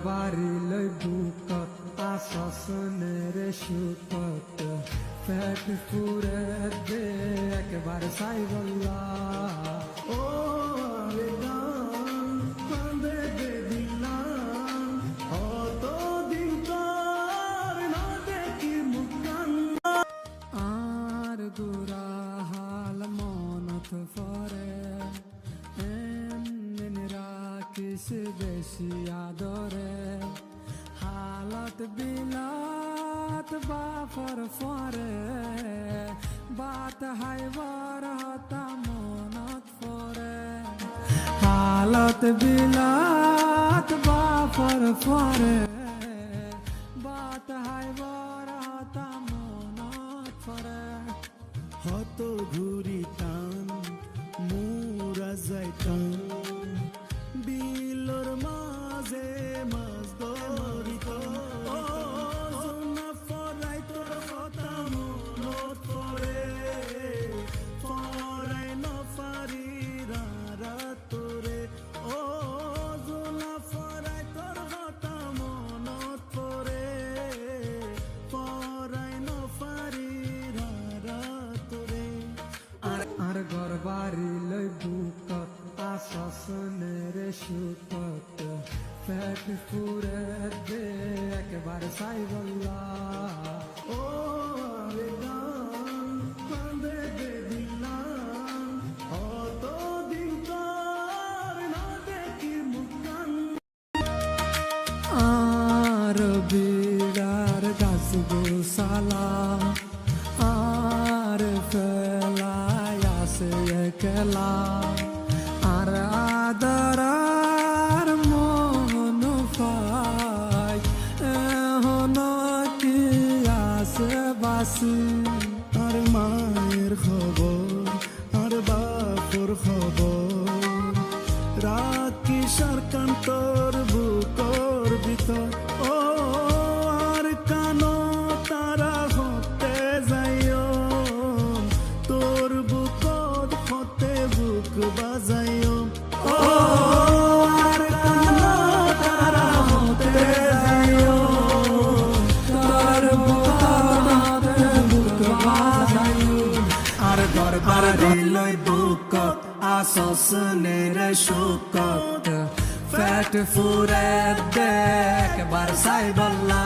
বাড়ি লই বুকত আশাসনের সুতত পেট পুরে দে একবার সাইবল্লা ও রে গান কান্দে দে দিলাম অত দিন তোর না দেখি মুখান আর গুরা হাল মনত পরে কিস বেশি আদরে হালত বিলাত বাফর ফরে বাত হাইবার হতা মনত পরে হালত বিলাত বাফর ফরে বাত হাইবার হতা মনত পরে হত ঘুরি টান মুরা যাইতাম বিলর মাঝে মাছ ধরিত না ফরাই তোর কথা মনত পড়ে ফরাই নফারি তোরে ও জোনা ফরাই তোর কথা মনত পড়ে ফরাই নফারি তোরে আর ঘর বাড়ি লই বুকত আশাসনের সুতত পেট পুরে দে একবার সাইবল্লা ও রে গান কান্দে দে দিলাম অত দিন তোর না দেখি মুখান আর বিড়ার গাছ গোসালা আর ফেলায় আসে একলা আর আদরার মন পাই এখন কি আছে বাসি আর মায়ের খবর আর বাপর খবর রাত কি সারকান্তর বুকর ভিতর ও আর কানো তারা হতে যাইও তোর বুকর হতে বুক বাজাইও ও আর কানো তারা হতে যাইও তোর বুকর হতে বুক বাজাইও আর দরবার লই বুকত আশাসনের সুতত পেট ফুরে দে একবার সাইবল্লা